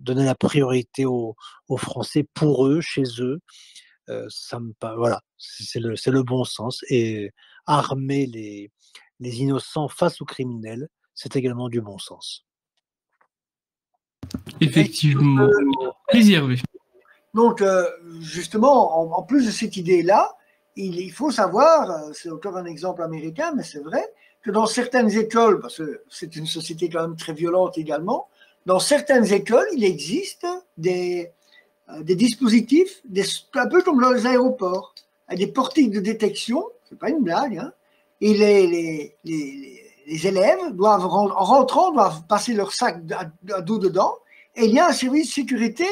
donner la priorité aux Français, pour eux, chez eux. Voilà, c'est le bon sens, et armer les innocents face aux criminels, c'est également du bon sens. Effectivement. Allez-y, Hervé. Donc, justement, en plus de cette idée-là, il faut savoir, c'est encore un exemple américain, mais c'est vrai, que dans certaines écoles, parce que c'est une société quand même très violente également, dans certaines écoles, il existe des dispositifs, un peu comme dans les aéroports, des portiques de détection, c'est pas une blague, hein, et les élèves doivent, en rentrant, doivent passer leur sac à dos dedans, et il y a un service de sécurité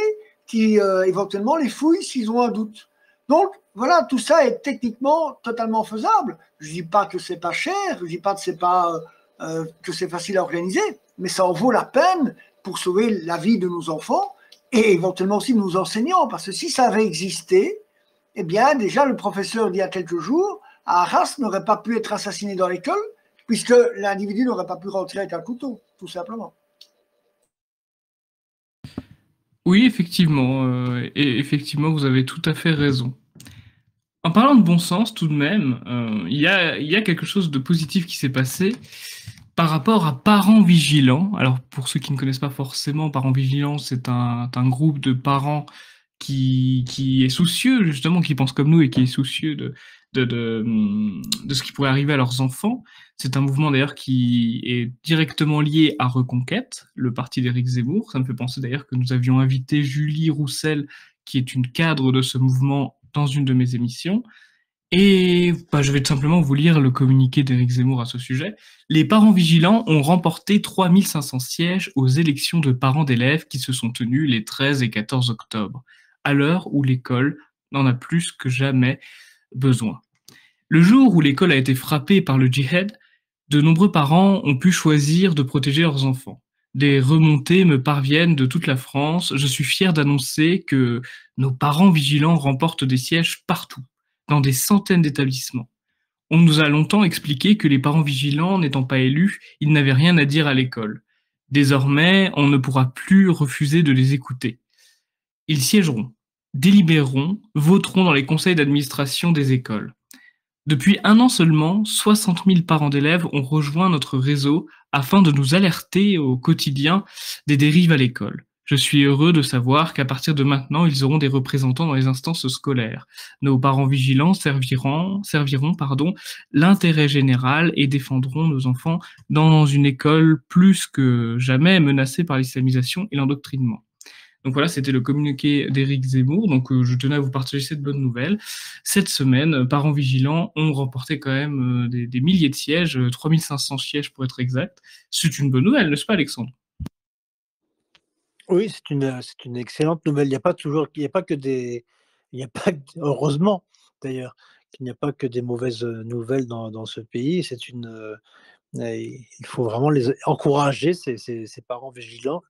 qui éventuellement les fouille s'ils ont un doute. Donc voilà, tout ça est techniquement totalement faisable. Je ne dis pas que c'est pas cher, je ne dis pas que c'est facile à organiser, mais ça en vaut la peine pour sauver la vie de nos enfants et éventuellement aussi de nos enseignants, parce que si ça avait existé, eh bien déjà le professeur d'il y a quelques jours à Arras n'aurait pas pu être assassiné dans l'école, puisque l'individu n'aurait pas pu rentrer avec un couteau, tout simplement. Oui, effectivement, et effectivement, vous avez tout à fait raison. En parlant de bon sens, tout de même, il y a quelque chose de positif qui s'est passé par rapport à Parents Vigilants. Alors, pour ceux qui ne connaissent pas forcément, Parents Vigilants, c'est un groupe de parents qui est soucieux, justement, qui pense comme nous et qui est soucieux de ce qui pourrait arriver à leurs enfants. C'est un mouvement d'ailleurs qui est directement lié à Reconquête, le parti d'Éric Zemmour. Ça me fait penser d'ailleurs que nous avions invité Julie Roussel, qui est une cadre de ce mouvement, dans une de mes émissions. Et je vais tout simplement vous lire le communiqué d'Éric Zemmour à ce sujet. Les parents vigilants ont remporté 3500 sièges aux élections de parents d'élèves qui se sont tenues les 13 et 14 octobre, à l'heure où l'école n'en a plus que jamais besoin. Le jour où l'école a été frappée par le djihad, de nombreux parents ont pu choisir de protéger leurs enfants. Des remontées me parviennent de toute la France. Je suis fier d'annoncer que nos parents vigilants remportent des sièges partout, dans des centaines d'établissements. On nous a longtemps expliqué que les parents vigilants n'étant pas élus, ils n'avaient rien à dire à l'école. Désormais, on ne pourra plus refuser de les écouter. Ils siégeront, délibéreront, voteront dans les conseils d'administration des écoles. Depuis un an seulement, 60 000 parents d'élèves ont rejoint notre réseau afin de nous alerter au quotidien des dérives à l'école. Je suis heureux de savoir qu'à partir de maintenant, ils auront des représentants dans les instances scolaires. Nos parents vigilants serviront l'intérêt général et défendront nos enfants dans une école plus que jamais menacée par l'islamisation et l'endoctrinement. Donc voilà, c'était le communiqué d'Éric Zemmour. Donc je tenais à vous partager cette bonne nouvelle. Cette semaine, Parents Vigilants ont remporté quand même des milliers de sièges, 3500 sièges pour être exact. C'est une bonne nouvelle, n'est-ce pas, Alexandre? Oui, c'est une excellente nouvelle. Il y a pas que des il y a pas que heureusement d'ailleurs, qu'il n'y a pas que des mauvaises, nouvelles dans ce pays. Il faut vraiment les encourager ces parents vigilants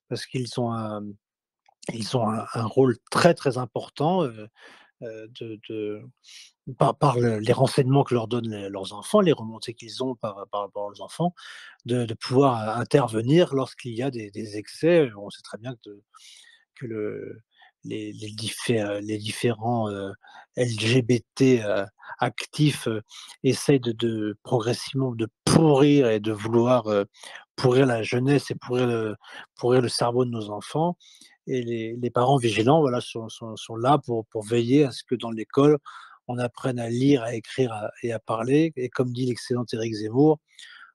parce ils ont un rôle très, très important, de par les renseignements que leur donnent leurs enfants, les remontées qu'ils ont par rapport aux enfants, de pouvoir intervenir lorsqu'il y a des excès. On sait très bien que les différents LGBT actifs essayent progressivement de pourrir et de vouloir pourrir la jeunesse et pourrir le cerveau de nos enfants. Et les parents vigilants, voilà, sont là pour veiller à ce que dans l'école, on apprenne à lire, à écrire et à parler. Et comme dit l'excellent Éric Zemmour,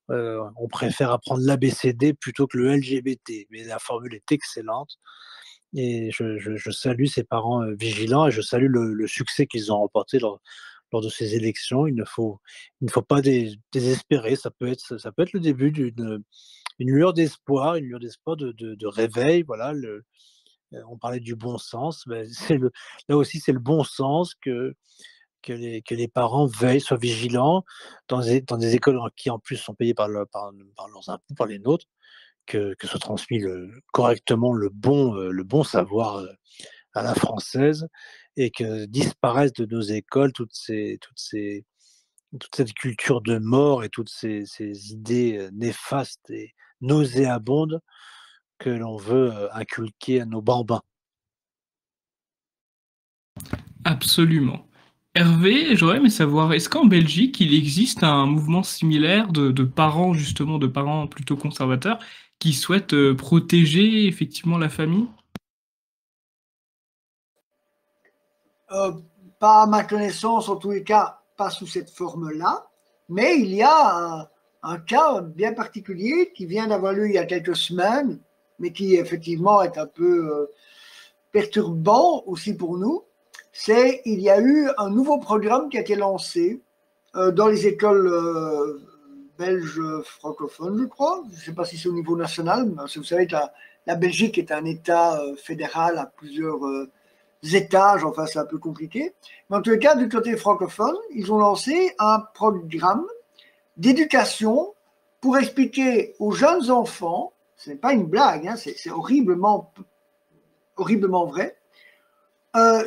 on préfère apprendre l'ABCD plutôt que le LGBT. Mais la formule est excellente et je salue ces parents vigilants et je salue le succès qu'ils ont remporté lors de ces élections. Il ne faut pas désespérer. Ça peut être le début une lueur d'espoir, de réveil. Voilà, on parlait du bon sens, ben, là aussi, c'est le bon sens que les parents veillent, soient vigilants dans des écoles qui, en plus, sont payées par leurs impôts, par les nôtres, que soit transmis correctement le bon savoir à la française et que disparaissent de nos écoles toute cette culture de mort et toutes ces idées néfastes et nauséabondes que l'on veut inculquer à nos bambins. Absolument. Hervé, j'aurais aimé savoir, est-ce qu'en Belgique, il existe un mouvement similaire de parents, justement, de parents plutôt conservateurs, qui souhaitent protéger effectivement la famille? Euh, Pas à ma connaissance, en tous les cas, pas sous cette forme-là, mais il y a un cas bien particulier qui vient d'avoir lieu il y a quelques semaines, mais qui effectivement est un peu perturbant aussi pour nous. C'est il y a eu un nouveau programme qui a été lancé dans les écoles belges francophones, je crois. Je ne sais pas si c'est au niveau national, mais vous savez que la Belgique est un État fédéral à plusieurs étages, enfin c'est un peu compliqué. Mais en tout cas, du côté francophone, ils ont lancé un programme d'éducation pour expliquer aux jeunes enfants, ce n'est pas une blague, hein, c'est horriblement vrai,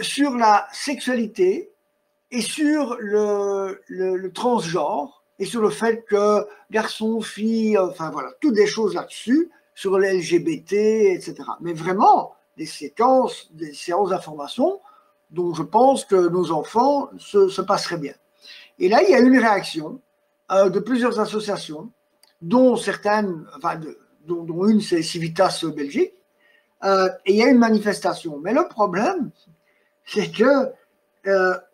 sur la sexualité et sur le transgenre et sur le fait que garçons, filles, enfin voilà, toutes des choses là-dessus, sur les LGBT, etc. Mais vraiment, des séances d'information dont je pense que nos enfants se passeraient bien. Et là, il y a eu une réaction de plusieurs associations, dont certaines, enfin, dont une, c'est Civitas Belgique, et il y a eu une manifestation. Mais le problème, c'est que,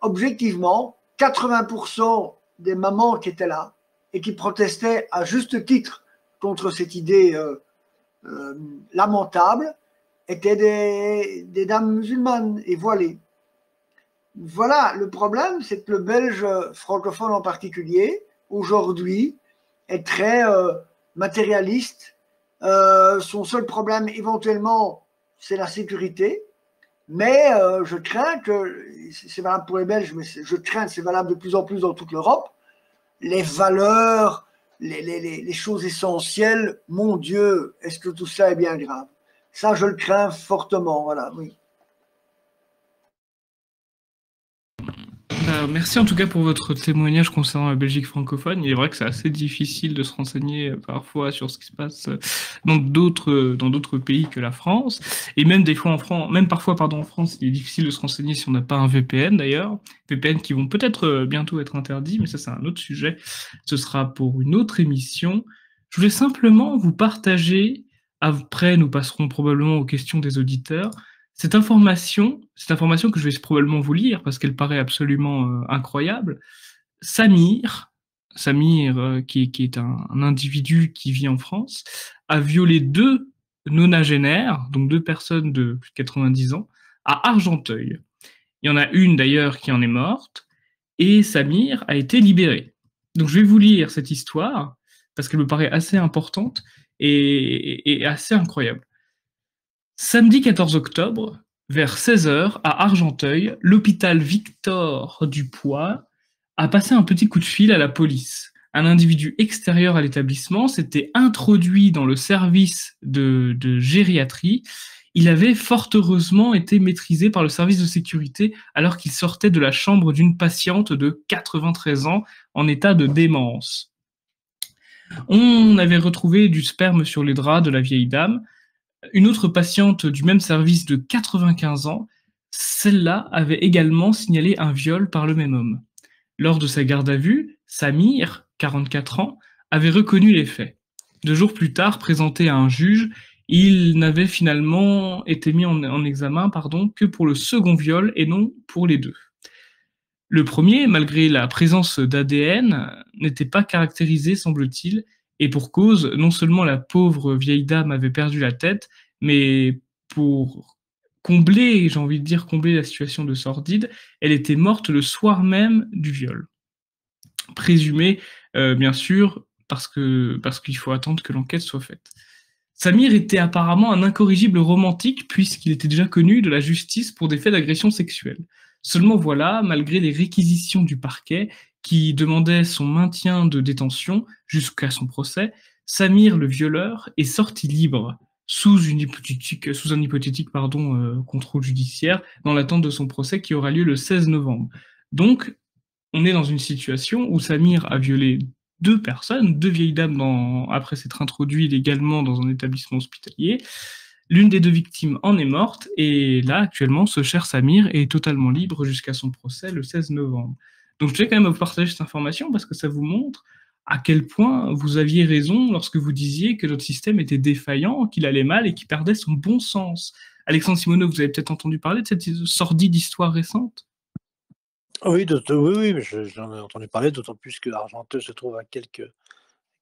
objectivement, 80% des mamans qui étaient là et qui protestaient à juste titre contre cette idée lamentable étaient des dames musulmanes et voilées. Voilà, le problème, c'est que le Belge francophone en particulier, aujourd'hui, est très matérialiste. Son seul problème, éventuellement, c'est la sécurité. Mais je crains que, c'est valable pour les Belges, mais je crains que c'est valable de plus en plus dans toute l'Europe, les valeurs, les choses essentielles, mon Dieu, est-ce que tout ça est bien grave? Ça, je le crains fortement, voilà, oui. Merci en tout cas pour votre témoignage concernant la Belgique francophone. Il est vrai que c'est assez difficile de se renseigner parfois sur ce qui se passe dans d'autres pays que la France. Et même des fois en France, même parfois pardon en France, il est difficile de se renseigner si on n'a pas un VPN d'ailleurs. VPN qui vont peut-être bientôt être interdits, mais ça c'est un autre sujet. Ce sera pour une autre émission. Je voulais simplement vous partager, après nous passerons probablement aux questions des auditeurs, cette information que je vais probablement vous lire parce qu'elle paraît absolument incroyable. Samir, qui est un individu qui vit en France, a violé deux nonagénaires, donc deux personnes de plus de 90 ans, à Argenteuil. Il y en a une d'ailleurs qui en est morte, et Samir a été libéré. Donc je vais vous lire cette histoire, parce qu'elle me paraît assez importante et assez incroyable. Samedi 14 octobre, vers 16 h, à Argenteuil, l'hôpital Victor Dupois a passé un petit coup de fil à la police. Un individu extérieur à l'établissement s'était introduit dans le service de gériatrie. Il avait fort heureusement été maîtrisé par le service de sécurité alors qu'il sortait de la chambre d'une patiente de 93 ans en état de démence. On avait retrouvé du sperme sur les draps de la vieille dame. Une autre patiente du même service de 95 ans, celle-là avait également signalé un viol par le même homme. Lors de sa garde à vue, Samir, 44 ans, avait reconnu les faits. 2 jours plus tard, présenté à un juge, il n'avait finalement été mis en examen que pour le second viol et non pour les deux. Le premier, malgré la présence d'ADN, n'était pas caractérisé, semble-t-il, et pour cause, non seulement la pauvre vieille dame avait perdu la tête, mais pour combler, j'ai envie de dire combler la situation de sordide, elle était morte le soir même du viol. Présumé, bien sûr, parce qu'il faut attendre que l'enquête soit faite. Samir était apparemment un incorrigible romantique puisqu'il était déjà connu de la justice pour des faits d'agression sexuelle. Seulement voilà, malgré les réquisitions du parquet qui demandait son maintien de détention jusqu'à son procès, Samir, le violeur, est sorti libre sous un hypothétique contrôle judiciaire dans l'attente de son procès qui aura lieu le 16 novembre. Donc, on est dans une situation où Samir a violé deux personnes, deux vieilles dames après s'être introduit illégalement dans un établissement hospitalier. L'une des deux victimes en est morte et là, actuellement, ce cher Samir est totalement libre jusqu'à son procès le 16 novembre. Donc je tiens quand même à vous partager cette information parce que ça vous montre à quel point vous aviez raison lorsque vous disiez que notre système était défaillant, qu'il allait mal et qu'il perdait son bon sens. Alexandre Simoneau, vous avez peut-être entendu parler de cette sordide histoire récente? Oui, oui, mais j'en ai entendu parler, d'autant plus que Argenteuil se trouve à quelques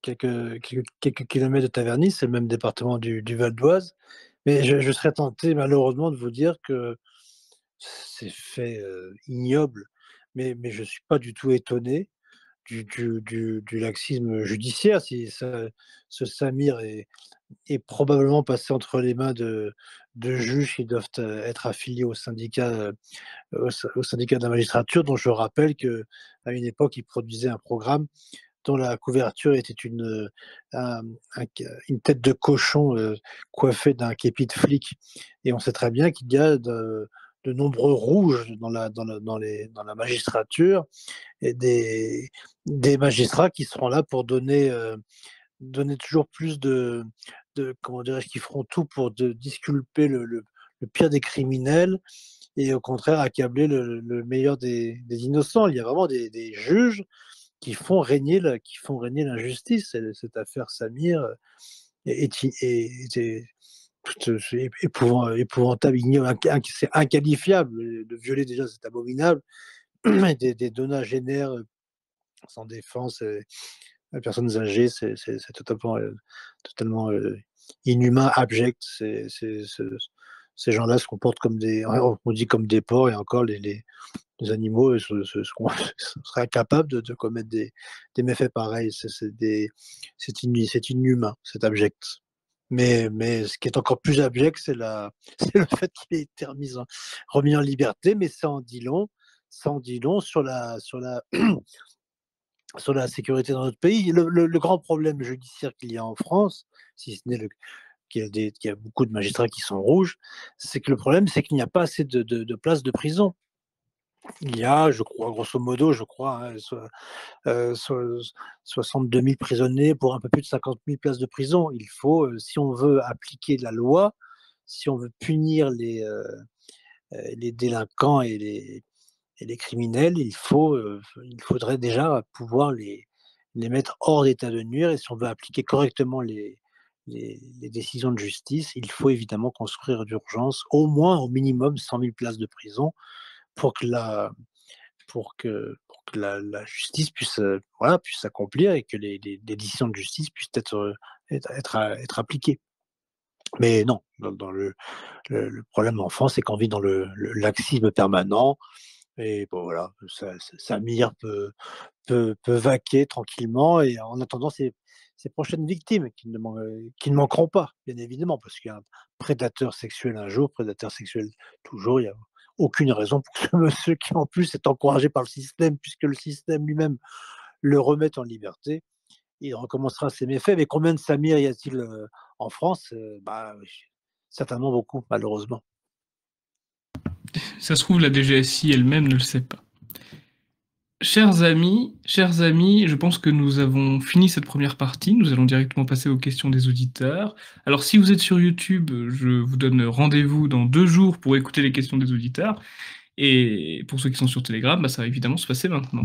kilomètres de Taverny, c'est le même département du Val d'Oise. Mais je serais tenté malheureusement de vous dire que c'est fait ignoble, mais je ne suis pas du tout étonné du laxisme judiciaire. Si ce Samir est probablement passé entre les mains de juges qui doivent être affiliés au syndicat de la magistrature, dont je rappelle qu'à une époque, il produisait un programme dont la couverture était une tête de cochon coiffée d'un képi de flic. Et on sait très bien qu'il y a de nombreux rouges dans la magistrature et des magistrats qui seront là pour donner toujours plus comment dirais-je, qui feront tout pour disculper le pire des criminels et au contraire accabler le meilleur des innocents. Il y a vraiment des juges qui font régner l'injustice. Cette affaire Samir est épouvantable, ignoble, c'est inqualifiable. De violer déjà, c'est abominable. Des nonagénaires sans défense, les personnes âgées, c'est totalement inhumain, abject. Ces gens-là se comportent on dit comme des porcs, et encore les animaux seraient incapables de commettre des méfaits pareils. C'est inhumain, c'est abject. Mais ce qui est encore plus abject, c'est le fait qu'il ait été remis en liberté, mais ça en dit long sur sur la sécurité dans notre pays. Le grand problème judiciaire qu'il y a en France, si ce n'est qu'il y a beaucoup de magistrats qui sont rouges, c'est que le problème, c'est qu'il n'y a pas assez de places de prison. Il y a, je crois, grosso modo, je crois, hein, 62 000 prisonniers pour un peu plus de 50 000 places de prison. Il faut, si on veut appliquer la loi, si on veut punir les délinquants et les criminels, il faudrait déjà pouvoir les mettre hors d'état de nuire. Et si on veut appliquer correctement les décisions de justice, il faut évidemment construire d'urgence au moins, au minimum, 100 000 places de prison pour que la justice puisse, voilà, puisse s'accomplir et que les décisions de justice puissent être appliquées. Mais non, dans le problème en France, c'est qu'on vit dans le laxisme permanent et bon voilà, Samir peut vaquer tranquillement et en attendant ses prochaines victimes qui ne manqueront pas, bien évidemment, parce qu'il y a un prédateur sexuel un jour, prédateur sexuel toujours. Il y a aucune raison pour que ce monsieur qui, en plus, est encouragé par le système, puisque le système lui-même le remette en liberté, il recommencera ses méfaits. Mais combien de Samir y a-t-il, en France? Bah, certainement beaucoup, malheureusement. Ça se trouve, la DGSI elle-même ne le sait pas. Chers amis, je pense que nous avons fini cette première partie. Nous allons directement passer aux questions des auditeurs. Alors, si vous êtes sur YouTube, je vous donne rendez-vous dans 2 jours pour écouter les questions des auditeurs. Et pour ceux qui sont sur Telegram, bah, ça va évidemment se passer maintenant.